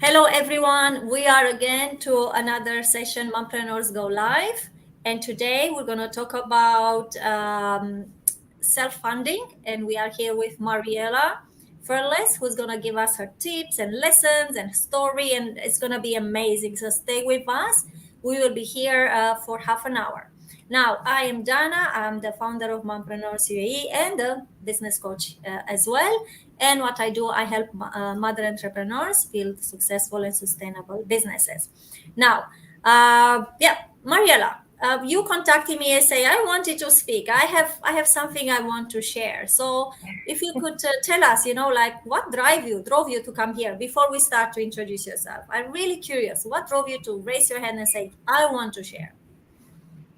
Hello, everyone. We are again to another session, Mumpreneurs Go Live. And today we're going to talk about self-funding. And we are here with Mariela Furless, who's going to give us her tips and lessons and story. And it's going to be amazing. So stay with us. We will be here for half an hour. Now, I am Dana. I'm the founder of Mumpreneurs UAE and a business coach as well. And what I do, I help mother entrepreneurs build successful and sustainable businesses. Now, Mariela, you contacted me and say I wanted to speak. I have something I want to share. So if you could tell us, like what drove you to come here before we start to introduce yourself. I'm really curious. What drove you to raise your hand and say I want to share?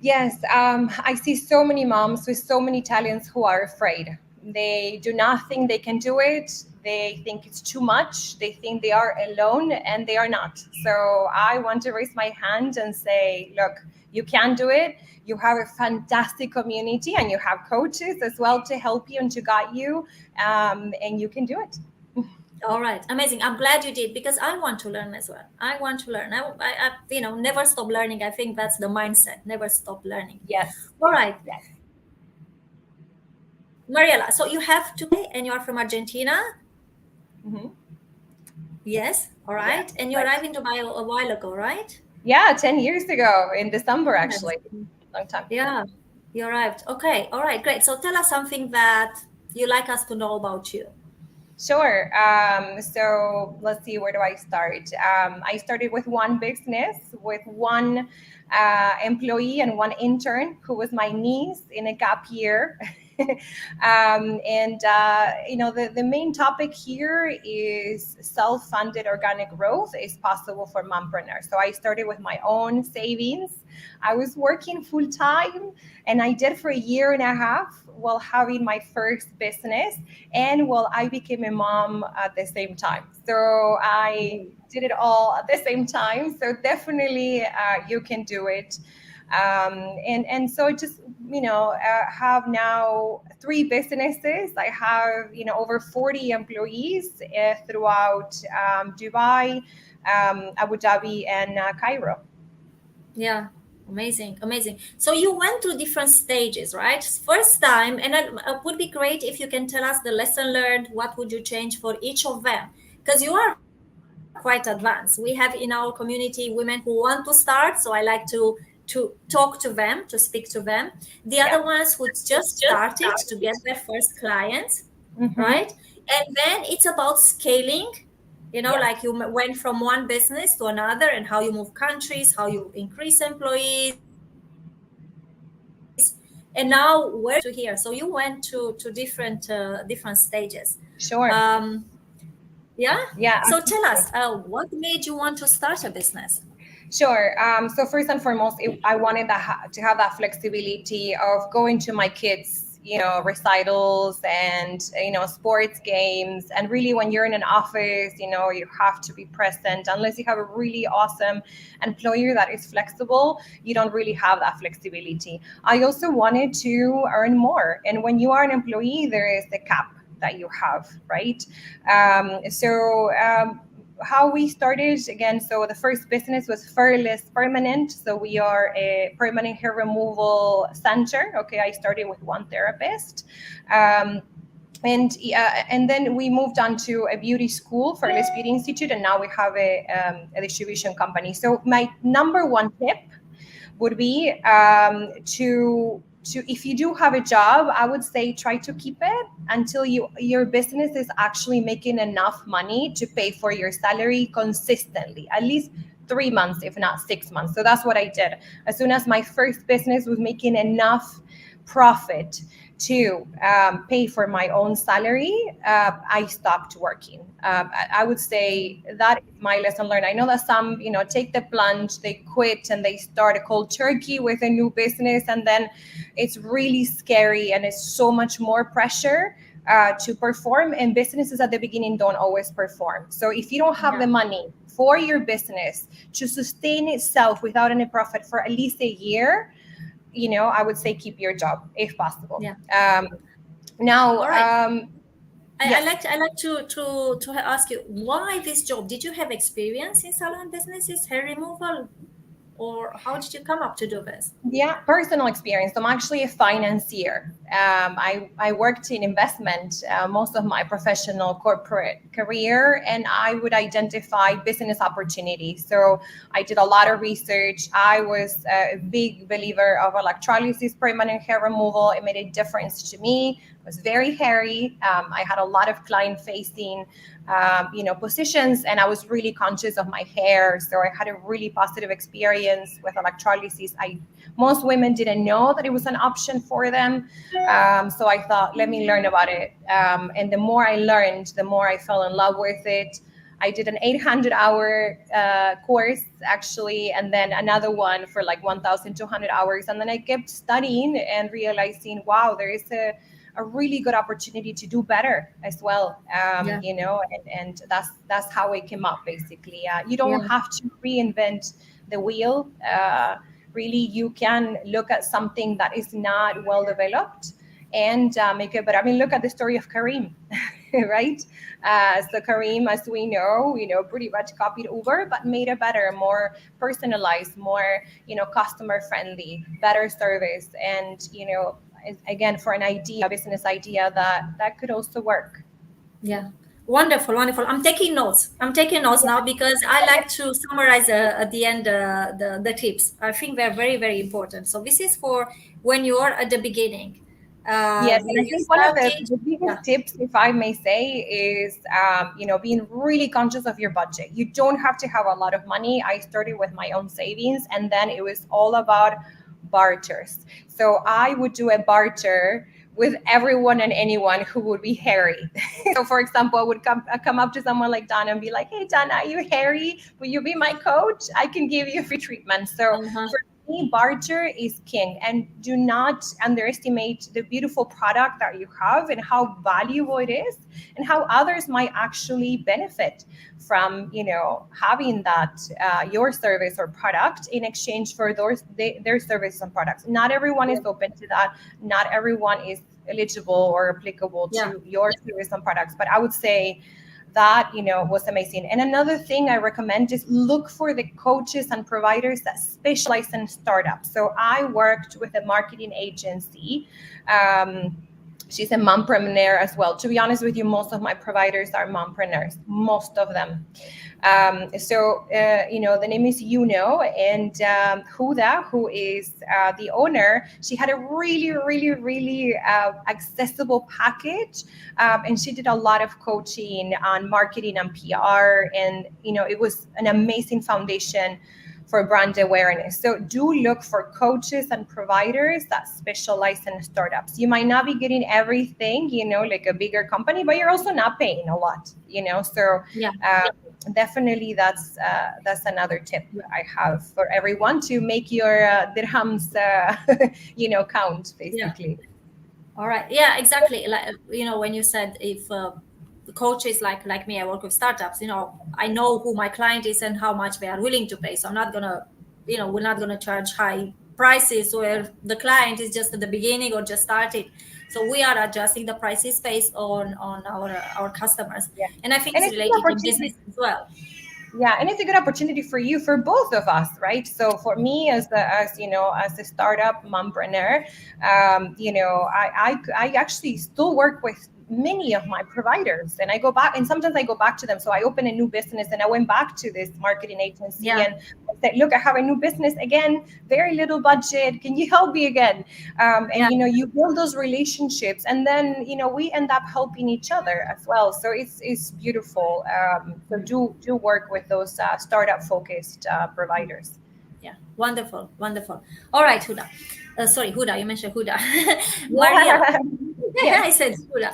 Yes, I see so many moms with so many talents who are afraid. They do not think they can do it. They think it's too much. They think they are alone, and they are not. So I want to raise my hand and say, look, you can do it. You have a fantastic community, and you have coaches as well to help you and to guide you, and you can do it. All right, amazing. I'm glad you did because I want to learn as well. I want to learn. Never stop learning. I think that's the mindset. Never stop learning. Yes, All right, yes. Mariela. So you have to, and you are from Argentina. Mm-hmm. Yes. All Yeah, right, and you right. arrived in Dubai a while ago, right? Yeah, 10 years ago in December, Yes. actually. Long time. Yeah, you arrived. Okay. All right. Great. So tell us something that you like us to know about you. Sure. So let's see, where do I start? I started with one business, with one employee and one intern who was my niece in a gap year. The main topic here is self-funded organic growth is possible for mompreneurs. So I started with my own savings. I was working full time, and I did for a year and a half while having my first business, and while I became a mom at the same time. So I did it all at the same time. So definitely you can do it. And so I just have now three businesses. I have over 40 employees throughout Dubai, Abu Dhabi, and Cairo. Yeah, amazing, amazing. So you went through different stages, right? First time, and it would be great if you can tell us the lesson learned. What would you change for each of them? Because you are quite advanced. We have in our community women who want to start, so I like to talk to them, to speak to them. The other Yeah. ones who just started to get their first clients, right? Mm-hmm. And then it's about scaling, Yes. like you went from one business to another and how you move countries, how you increase employees, and now where you want to get to here. So you went to different stages. um Sure. yeah, so Yeah, tell us, absolutely. what made you want to start a business? Sure. So first and foremost, I wanted to have that flexibility of going to my kids, recitals and sports games. And really, when you're in an office, you have to be present. Unless you have a really awesome employer that is flexible, you don't really have that flexibility. I also wanted to earn more, and when you are an employee, there is a cap that you have, right? How we started again, so the first business was Furless Permanent. So we are a permanent hair removal center. Okay, I started with one therapist. And then we moved on to a beauty school, Furless Beauty Institute, and now we have a distribution company. So my number one tip would be to if you do have a job, I would say try to keep it until your business is actually making enough money to pay for your salary consistently, at least 3 months, if not 6 months. So that's what I did. As soon as my first business was making enough profit to pay for my own salary, I stopped working. I would say that is my lesson learned. I know that some, take the plunge, they quit, and they start a cold turkey with a new business, and then it's really scary and it's so much more pressure to perform. And businesses at the beginning don't always perform. So if you don't have the Yeah, money for your business to sustain itself without any profit for at least a year, I would say keep your job if possible. yeah. Now, All right. I Yes. like to ask you why this job. Did you have experience in salon businesses, hair removal, or how did you come up to do this? Yeah, personal experience. I'm actually a financier. I worked in investment most of my professional corporate career, and I would identify business opportunities. So I did a lot of research. I was a big believer of electrolysis, permanent hair removal. It made a difference to me. It was very hairy. I had a lot of client facing positions, and I was really conscious of my hair, so I had a really positive experience with electrolysis. I Most women didn't know that it was an option for them, so I thought, let me learn about it, and the more I learned, the more I fell in love with it. I did an 800-hour course actually, and then another one for like 1,200 hours. And then I kept studying and realizing, wow, there is a really good opportunity to do better as well. Yeah, And that's how it came up basically. You don't yeah, have to reinvent the wheel. Really, you can look at something that is not well developed and make it better. I mean, look at the story of Kareem, right? So Kareem, as we know, pretty much copied Uber, but made it better, more personalized, more, customer friendly, better service, and again, for an idea, a business idea that could also work. yeah. Wonderful, wonderful. I'm taking notes. I'm taking notes now because I like to summarize at the end the tips. I think they're very, very important. So this is for when you're at the beginning. Yes, and I You think one of the, started. the Yeah. biggest tips, if I may say, is being really conscious of your budget. You don't have to have a lot of money. I started with my own savings, and then it was all about barters. So I would do a barter with everyone and anyone who would be hairy. So, for example, I would come up to someone like Donna and be like, "Hey, Donna, are you hairy? Will you be my coach? I can give you free treatment." So Uh-huh. for me, barter is king, and do not underestimate the beautiful product that you have and how valuable it is, and how others might actually benefit from having that your service or product in exchange for their services and products. Not everyone is Yeah. open to that. Not everyone is eligible or applicable Yeah. to your service and products, but I would say that was amazing. And another thing I recommend is look for the coaches and providers that specialize in startups. So I worked with a marketing agency. She's a mumpreneur as well. To be honest with you, most of my providers are mumpreneurs, most of them. The name is and Huda, who is the owner, she had a really, really, really accessible package, and she did a lot of coaching on marketing and PR, and it was an amazing foundation for brand awareness. So do look for coaches and providers that specialize in startups. You might not be getting everything, like a bigger company, but you're also not paying a lot, So Yeah. uh, definitely that's another tip Yeah. I have for everyone to make your dirhams, count Yeah. basically. All right. Yeah, exactly. Like when you said if the coach is like me, I work with startups. I know who my client is and how much they are willing to pay. So I'm not gonna, we're not gonna charge high prices where the client is just at the beginning or just started. So we are adjusting the prices based on our customers, Yeah, and I think and it's it's a good related in opportunity. business as well. Yeah, and it's a good opportunity for you, for both of us, right? So for me, as a startup mompreneur, I actually still work with many of my providers, and I go back, and sometimes I go back to them. So I open a new business, and I went back to this marketing agency Yeah. and I said, look, I have a new business again, very little budget, can you help me again? And Yeah. you build those relationships, and then we end up helping each other as well. So it's beautiful. So do work with those startup focused providers. Yeah, wonderful, wonderful. All right, Huda. Sorry, Huda, you mentioned Huda. Mariela. Yeah. I Yes. said Huda.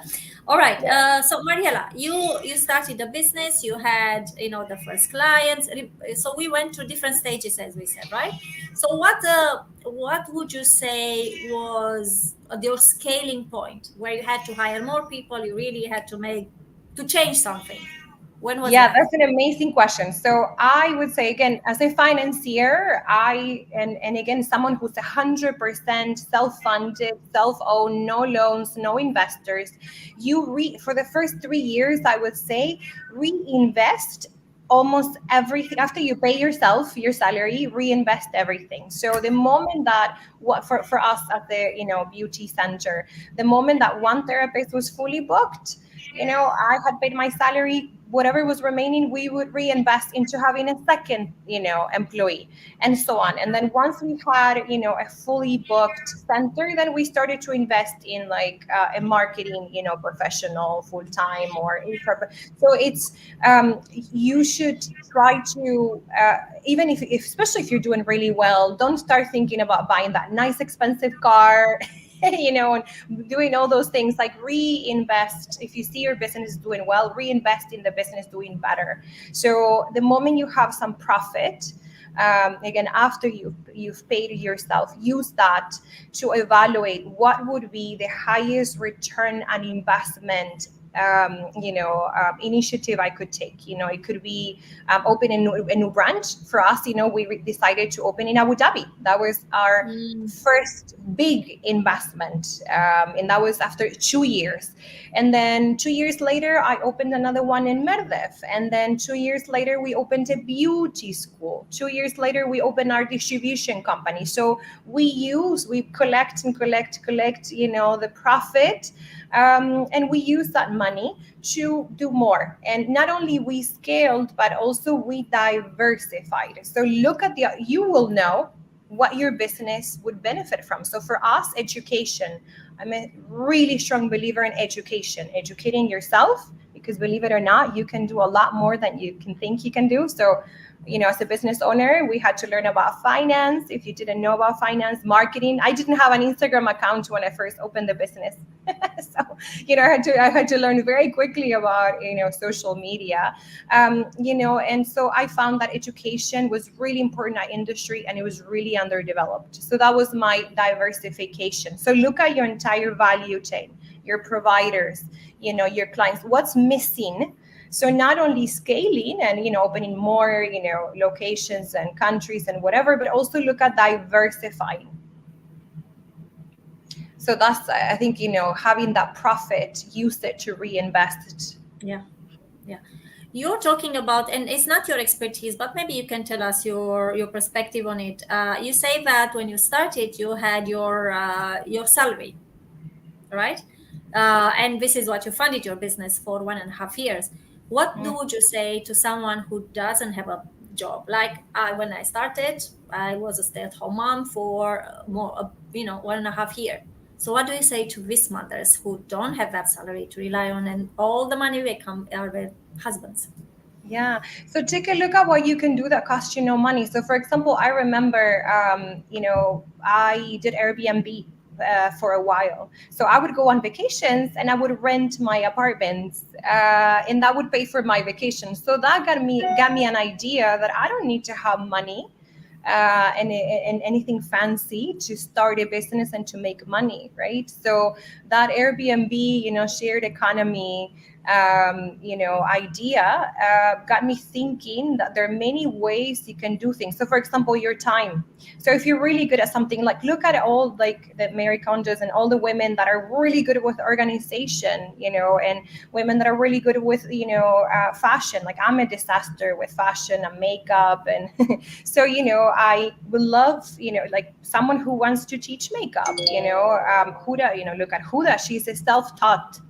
All right. Yeah. So Mariela, you started the business. You had the first clients. So we went through different stages, as we said, right? So what would you say was your scaling point where you had to hire more people? You really had to change something. When was Yeah, that? that's an amazing question. So I would say again, as a financier, and again someone who's 100% self-funded, self-owned, no loans, no investors, for the first 3 years, I would say reinvest almost everything after you pay yourself your salary, reinvest everything. So the moment that what for us at the beauty center, the moment that one therapist was fully booked, I had paid my salary, whatever was remaining, we would reinvest into having a second, employee, and so on. And then once we had, a fully booked center, then we started to invest in like a marketing, professional full time or HR. So it's you should try to even if especially if you're doing really well, don't start thinking about buying that nice expensive car. And doing all those things, like reinvest. If you see your business doing well, reinvest in the business doing better. So the moment you have some profit, again, after you've paid yourself, use that to evaluate what would be the highest return on investment initiative I could take. It could be open a new branch. For us, we decided to open in Abu Dhabi. That was our Mm. first big investment, and that was after 2 years. And then 2 years later, I opened another one in Merdef. And then 2 years later, we opened a beauty school. 2 years later, we opened our distribution company. So we collect and collect, the profit, and we use that money to do more. And not only we scaled, but also we diversified. So you will know what your business would benefit from. So for us, education. I'm a really strong believer in education, educating yourself, because believe it or not, you can do a lot more than you can think you can do. So, as a business owner, we had to learn about finance. If you didn't know about finance, marketing, I didn't have an Instagram account when I first opened the business. So, I had to learn very quickly about, social media, and so I found that education was really important in our industry, and it was really underdeveloped. So that was my diversification. So look at your entire value chain, your providers, your clients, what's missing. So not only scaling and, opening more, locations and countries and whatever, but also look at diversifying. So that's, I think, having that profit, use it to reinvest. Yeah. Yeah. You're talking about, and it's not your expertise, but maybe you can tell us your perspective on it. You say that when you started, you had your salary, right? And this is what you funded your business for 1.5 years. What do Mm. would you say to someone who doesn't have a job? Like when I started, I was a stay-at-home mom for more, 1.5 year. So what do you say to these mothers who don't have that salary to rely on, and all the money they come are their husbands? Yeah. So take a look at what you can do that costs you no money. So, for example, I remember, I did Airbnb for a while. So I would go on vacations and I would rent my apartments, and that would pay for my vacation. So that got me an idea that I don't need to have money. And anything fancy to start a business and to make money, right? So that Airbnb, shared economy, idea got me thinking that there are many ways you can do things. So, for example, your time. So, if you're really good at something, like look at all like the Mary Kondos and all the women that are really good with organization, and women that are really good with, fashion. Like I'm a disaster with fashion and makeup, and so I would love, like someone who wants to teach makeup. Huda, look at Huda. She's a self-taught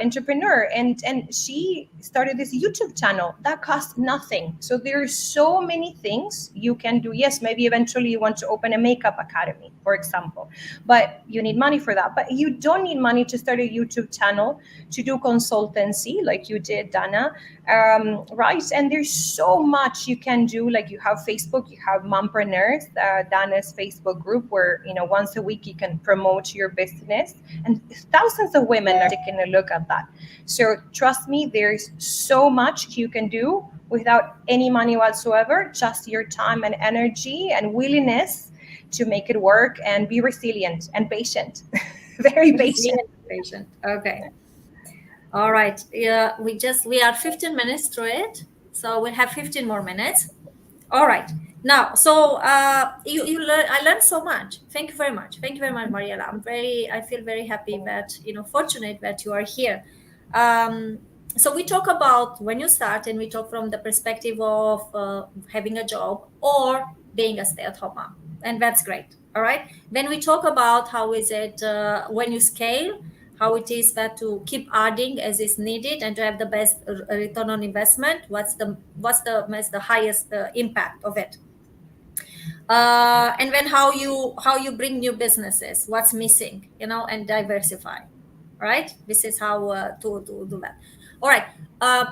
entrepreneur, and she started this YouTube channel that costs nothing. So there's so many things you can do. Yes, maybe eventually you want to open a makeup academy, for example, but you need money for that. But you don't need money to start a YouTube channel, to do consultancy like you did, Dana, right? And there's so much you can do. Like you have Facebook, you have Mumpreneurs, Dana's Facebook group, where once a week you can promote your business, and thousands of women are taking a look at that. So trust me, there's so much you can do without any money whatsoever, just your time and energy and willingness to make it work, and be resilient and patient. Very patient. Resilient, patient. Okay. All right. Yeah, we are 15 minutes through it, so we'll have 15 more minutes. All right. Now, so you learn. I learned so much. Thank you very much. Thank you very much, Mariela. I feel very happy that fortunate that you are here. Um, so we talk about when you start, and we talk from the perspective of having a job or being a stay-at-home mom, and that's great. All right. Then we talk about how is it when you scale, how it is that to keep adding as is needed and to have the best return on investment. What's the highest impact of it, and then how you bring new businesses, what's missing, and diversify. Right, this is how to do that. All right. uh,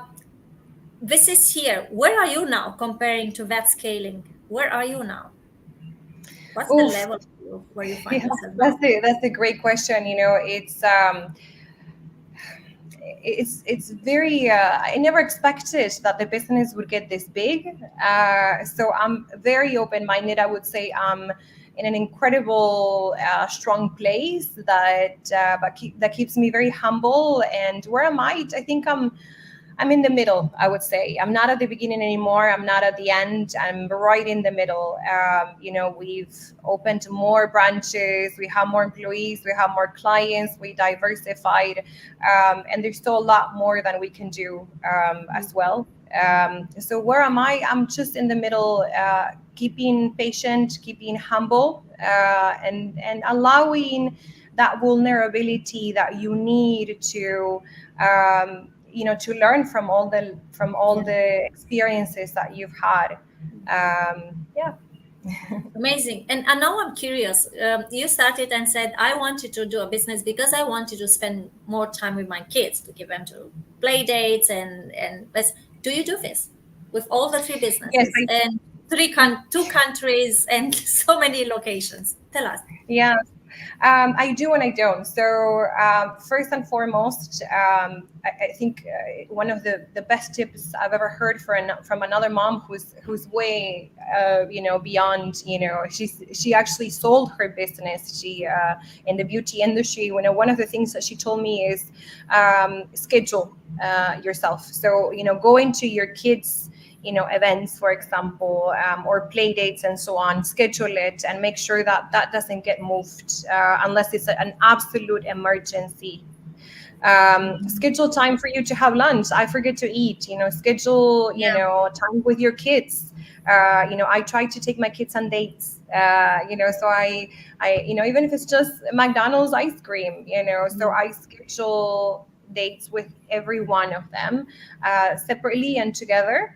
this is here. Where are you now comparing to that scaling? Where are you now? What's the Oof. level of where you find Yeah, yourself now? that's a great question. It's very I never expected that the business would get this big, so I'm very open-minded. I would say I'm in an incredible strong place that keeps me very humble. And where am I think I'm in the middle, I would say. I'm not at the beginning anymore. I'm not at the end. I'm right in the middle. We've opened more branches. We have more employees. We have more clients. We diversified. And there's still a lot more than we can do as well. So where am I? I'm just in the middle, keeping patient, keeping humble, and allowing that vulnerability that you need to learn from all Yeah. the experiences that you've had. Yeah. Amazing. And now I'm curious. You started and said, I wanted to do a business because I wanted to spend more time with my kids, to give them to play dates and this. Do you do this with all the three Yes, businesses and two countries and so many locations? Tell us. yeah. I do and I don't. So first and foremost, I think one of the best tips I've ever heard from another mom who's way beyond. She actually sold her business. She in the beauty industry. One of the things that she told me is schedule yourself. So go into your kids events, for example, or play dates and so on. Schedule it and make sure that that doesn't get moved unless it's an absolute emergency. Schedule time for you to have lunch. I forget to eat. Schedule Yeah. time with your kids. I try to take my kids on dates. So I even if it's just McDonald's ice cream. So Mm. I schedule dates with every one of them separately and together.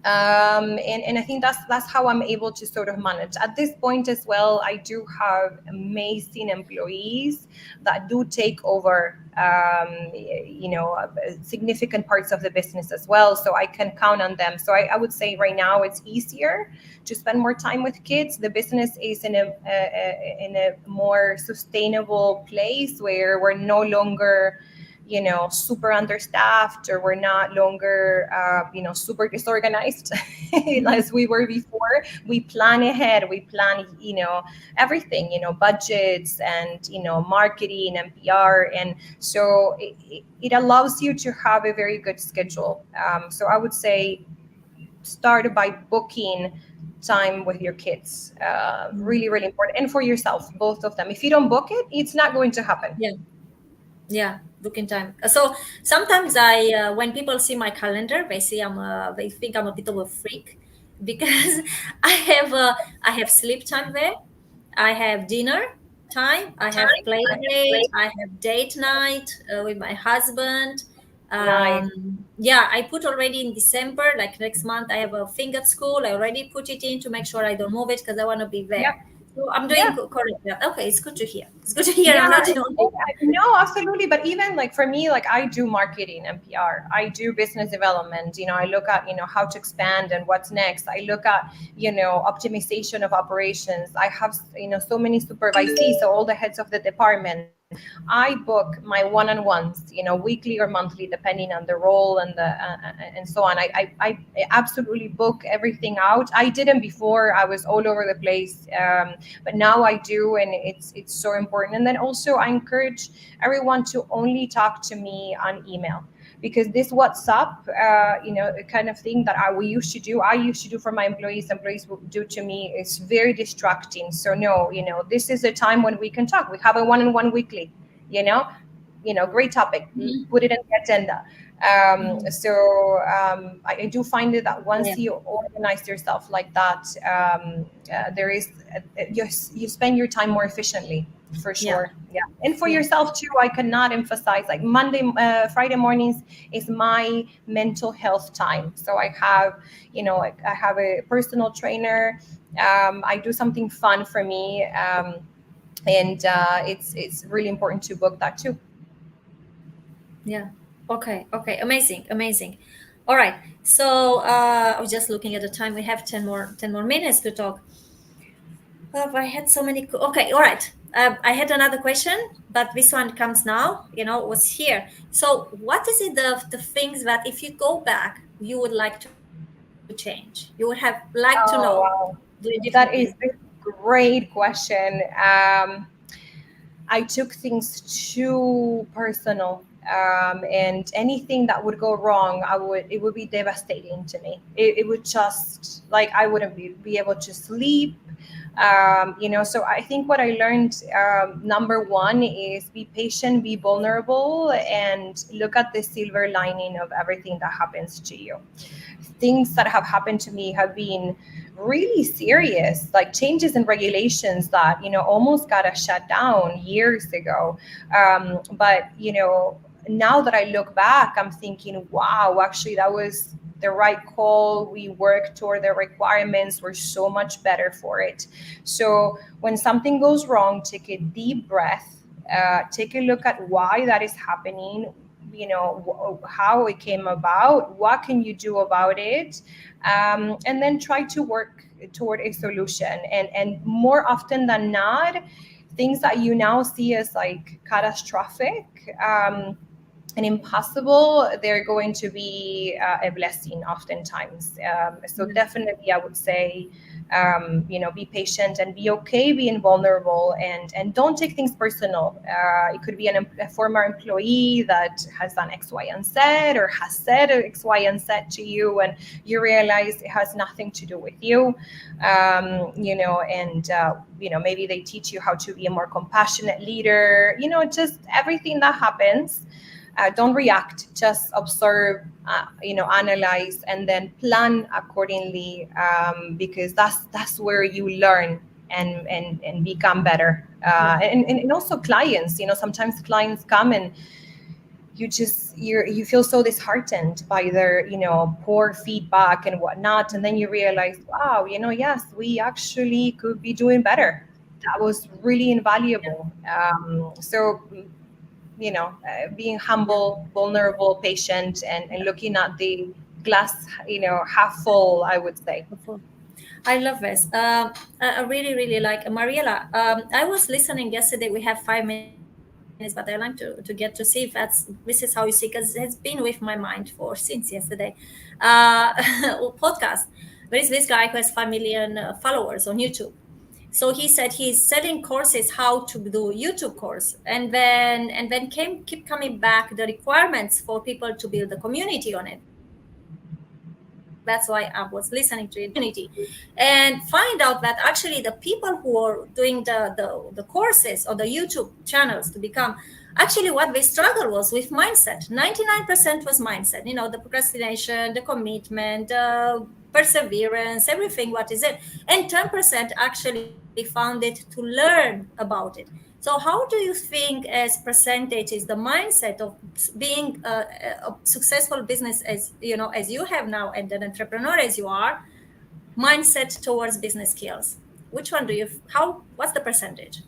And I think that's how I'm able to sort of manage at this point as well. I do have amazing employees that do take over significant parts of the business as well, so I can count on them. So I would say right now it's easier to spend more time with kids. The business is in a more sustainable place where we're no longer super understaffed, or we're not longer super disorganized Mhm. as we were before. We plan ahead. We plan everything, budgets and marketing and PR. And so it allows you to have a very good schedule. So I would say start by booking time with your kids. Mm. Really, really important. And for yourself, both of them. If you don't book it, it's not going to happen. Yeah. Yeah, booking time. So sometimes when people see my calendar, they think I'm a bit of a freak because I have I have sleep time there, I have dinner time, I have play date, I have date night with my husband. Nice. Yeah, I put already in December, like next month, I have a thing at school. I already put it in to make sure I don't move it because I want to be Yeah. there. So I'm doing Yeah. correct. Yeah. Okay, it's good to hear. It's good to hear. Yeah, I'm not the only one. no, absolutely. But even like for me, like I do marketing and PR, I do business development. I look at, how to expand and what's next. I look at, optimization of operations. I have, so many supervisees, so all the heads of the departments. I book my one-on-ones, weekly or monthly, depending on the role and so on. I absolutely book everything out. I didn't before. I was all over the place, but now I do, and it's so important. And then also, I encourage everyone to only talk to me on email, because this WhatsApp, kind of thing that we used to do, I used to do for my employees will do to me, is very distracting. So no, this is a time when we can talk. We have a one-on-one weekly, you know, great topic. Put it in the agenda. I do find it that Yeah. once you organize yourself like that, there is you spend your time more efficiently, for Yeah. sure. Yeah, and for Yeah. yourself too. I cannot emphasize, like, Friday mornings is my mental health time. So I have, I have a personal trainer. I do something fun for me. And it's really important to book that too. Yeah. Okay. Okay. Amazing. Amazing. All right. So I was just looking at the time. We have 10 more minutes to talk. Oh, I had so many. Okay. All right. I had another question, but this one comes now. Was here. So, what is it the things that if you go back, you would like to change? You would have liked to know, Oh, do it wow. differently. That is a great question. I took things too personal. And anything that would go wrong, it would be devastating to me. It would just, like, I wouldn't be able to sleep. So I think what I learned, number one, is be patient, be vulnerable, and look at the silver lining of everything that happens to you. Things that have happened to me have been really serious, like changes in regulations that almost got us shut down years ago. But now that I look back, I'm thinking, wow, actually that was the right call. We worked toward the requirements, we're so much better for it. So when something goes wrong, take a deep breath, take a look at why that is happening, how it came about, what can you do about it, and then try to work toward a solution. And more often than not, things that you now see as like catastrophic, and impossible, they're going to be a blessing oftentimes. So Yeah. definitely, I would say, be patient and be okay being vulnerable, and don't take things personal. It could be a former employee that has done X, Y, and Z, or has said X, Y, and Z to you, and you realize it has nothing to do with you. And maybe they teach you how to be a more compassionate leader. Just everything that happens. Don't react, just observe, analyze, and then plan accordingly, because that's where you learn and become better. Yeah. And also clients, sometimes clients come and you feel so disheartened by their poor feedback and whatnot, and then you realize, wow, yes, we actually could be doing better. That was really invaluable. Being Yeah. humble, vulnerable, patient, and looking at the glass, half full, I would say. Wonderful. I love this. I really, really like Mariela. I was listening yesterday. We have 5 minutes, but I like to get to see if this is how you see, because it's been with my mind since yesterday. Podcast. There is this guy who has 5 million followers on YouTube. So he said he's selling courses how to do YouTube course, and then keep coming back the requirements for people to build a community on it. That's why I was listening to it, build a community, and find out that actually the people who are doing the courses or the YouTube channels to become, actually what they struggle was with mindset. 99% was mindset, the procrastination, the commitment, perseverance, everything what is it, and 10% actually found it to learn about it. So how do you think as percentages the mindset of being a successful business, as you have now, and an entrepreneur as you are, mindset towards business skills, which one do you how what's the percentage?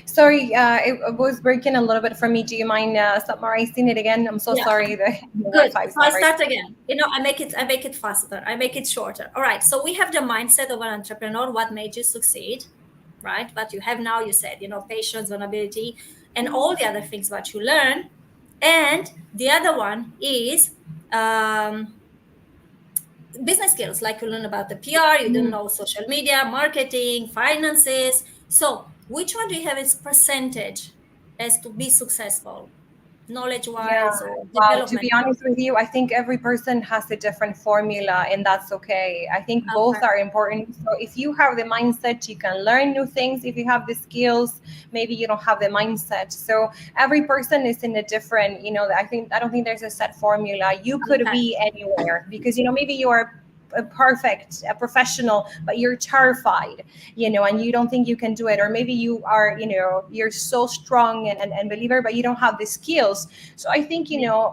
Sorry, it was breaking a little bit for me. Do you mind summarizing it again? I'm so Yeah. sorry. The Good. Wi-Fi is So I not very start good. again. I make it faster. I make it shorter. All right. So we have the mindset of an entrepreneur. What made you succeed? right? But you have now, you said, patience, vulnerability, and all the other things that you learn. And the other one is business skills, like you learn about the PR, you don't know social media, marketing, finances. So which one do you have its percentage as to be successful, knowledge Yeah, wise or wow. To development be wise? honest with you, I think every person has a different formula, and that's okay. I think both Okay. are important. So if you have the mindset, you can learn new things. If you have the skills, maybe you don't have the mindset. So every person is in a different, I don't think there's a set formula. You could Okay. be anywhere because, maybe you are a professional, but you're terrified, and you don't think you can do it. Or maybe you are, you're so strong and believer, but you don't have the skills. So I think, Yeah.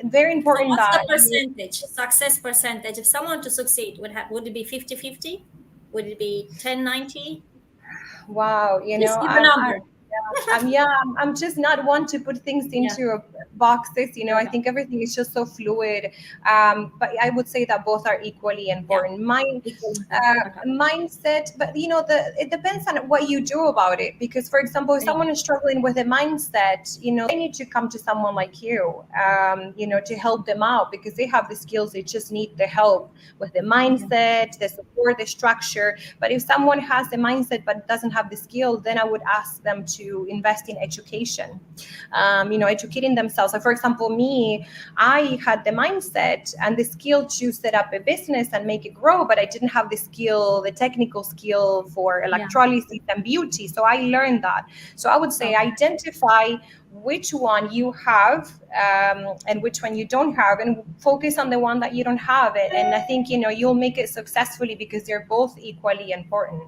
very So important what's the that you, percentage, success percentage? If someone to succeed would it be 50-50? Would it be 10-90? wow, Just give a number. I'm just not one to put things Yeah. into boxes. I Yeah. think everything is just so fluid. But I would say that both are equally Yeah. important. My Equal important. Okay. mindset, but it depends on what you do about it. Because, for example, if Yeah. someone is struggling with a mindset, they need to come to someone like you, to help them out because they have the skills. They just need the help with the Yeah. mindset, the support, the structure. But if someone has the mindset but doesn't have the skill, then I would ask them to invest in education, educating themselves. So, for example, me, I had the mindset and the skill to set up a business and make it grow, but I didn't have the skill, the technical skill for Yeah. electrolysis and beauty. So I learned that. So I would say Okay. identify which one you have, and which one you don't have, and focus on the one that you don't have. And I think, you'll make it successfully because they're both equally important.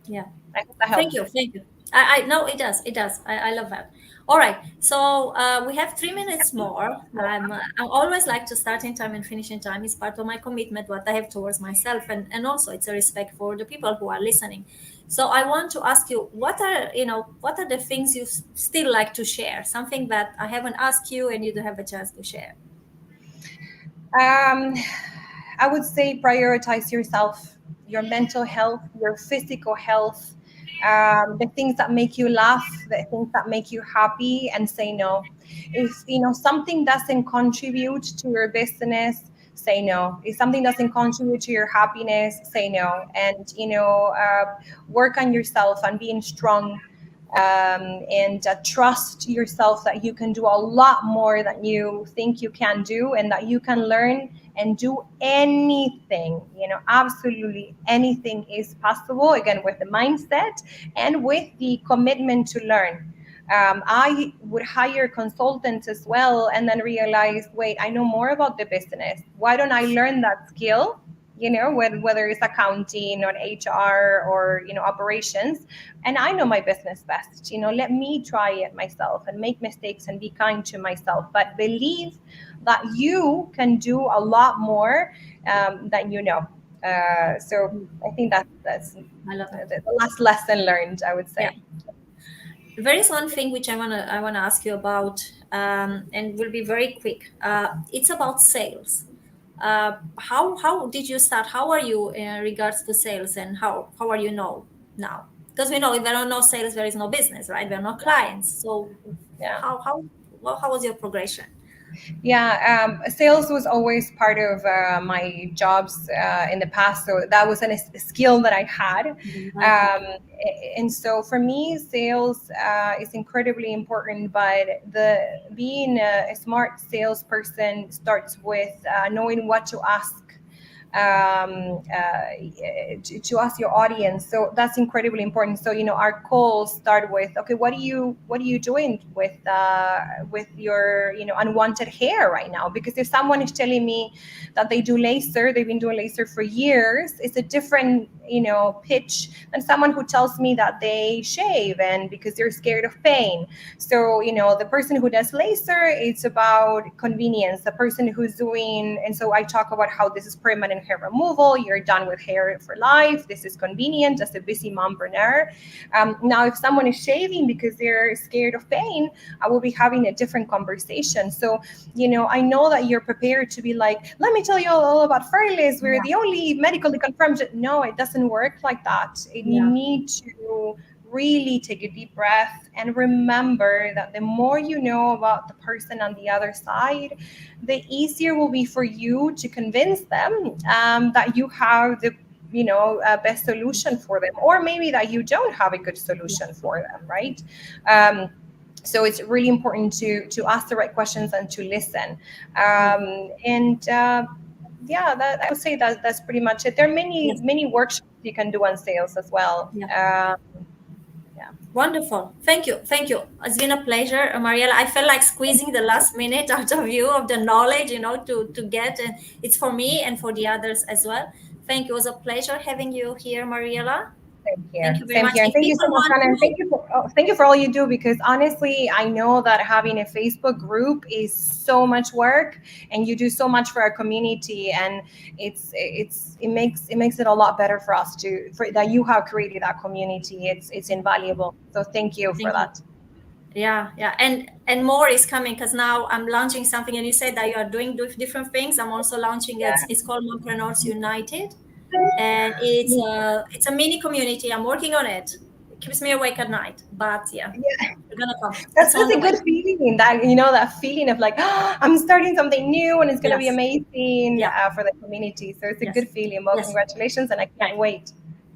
Yeah. I hope that Thank helps. you. Thank you. I no, it does. It does. I love that. All right. So we have 3 minutes more. I always like to start in time and finish in time. It's part of my commitment, what I have towards myself, and also it's a respect for the people who are listening. So I want to ask you, what are the things you still like to share? Something that I haven't asked you and you do have a chance to share. Um, I would say prioritize yourself, your mental health, your physical health, the things that make you laugh, the things that make you happy, and say no. If something doesn't contribute to your business, say no. If something doesn't contribute to your happiness, say no. And work on yourself and being strong, and trust yourself that you can do a lot more than you think you can do, and that you can learn and do anything. Absolutely anything is possible, again, with the mindset and with the commitment to learn. I would hire consultants as well, and then realize, wait, I know more about the business. Why don't I learn that skill? Whether it's accounting or HR or operations, and I know my business best. Let me try it myself and make mistakes and be kind to myself, but believe that you can do a lot more, than you know. So Mm, I think that's I love that. the last lesson learned, I would Yeah. say. There is one thing which I wanna ask you about, and will be very quick. It's about sales. How did you start? How are you in regards to sales, and how are you now? Because we know if there are no sales, there is no business, right? There are no clients. So Yeah. how was your progression? Yeah, sales was always part of my jobs in the past, so that was a skill that I had. Okay. And so for me, sales is incredibly important. But being a smart salesperson starts with knowing what to ask, to ask your audience. So that's incredibly important. So our calls start with, okay, what are you doing with your unwanted hair right now? Because if someone is telling me that they do laser, they've been doing laser for years, it's a different pitch than someone who tells me that they shave and because they're scared of pain. So the person who does laser, it's about convenience. The person who's doing, and so I talk about how this is permanent doing hair removal, you're done with hair for life. This is convenient as a busy mompreneur. Now, if someone is shaving because they're scared of pain, I will be having a different conversation. So, I know that you're prepared to be like, let me tell you all about Furless. We're Yeah. the only medically confirmed. No, it doesn't work like that. You Yeah. need to really take a deep breath and remember that the more you know about the person on the other side, the easier will be for you to convince them that you have the best solution for them, or maybe that you don't have a good solution for them, right? So it's really important to ask the right questions and to listen. And yeah, that I would say that that's pretty much it. There are Yes. many workshops you can do on sales as well. Yeah. Yeah. Wonderful. Thank you. Thank you. It's been a pleasure, Mariela. I felt like squeezing the last minute out of you of the knowledge, to get, and it's for me and for the others as well. Thank you. It was a pleasure having you here, Mariela. Same Thank here. you very Same much. here. And If thank you people so much, want Hannah. And to, thank you for all you do, because honestly, I know that having a Facebook group is so much work, and you do so much for our community, and it makes it a lot better for us for that you have created that community. It's invaluable. So thank you for thank you. that. Yeah, yeah, and more is coming because now I'm launching something, and you said that you are doing different things. I'm also launching it. Yeah. It's called Mumpreneurs United, and it's a mini community. I'm working on it. It keeps me awake at night, but yeah, Yeah. we're gonna come. That's It's such on the a way. good feeling, that feeling of like, I'm starting something new and it's going to be Yes, amazing yeah, for the community. So it's a yes, good feeling. Well, yes, congratulations, and I can't wait.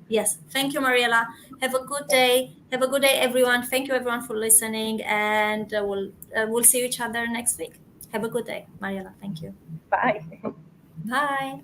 yes. Thank you, Mariela. Have a good day. Have a good day, everyone. Thank you, everyone, for listening, and we'll see each other next week. Have a good day, Mariela. Thank you. Bye. Bye.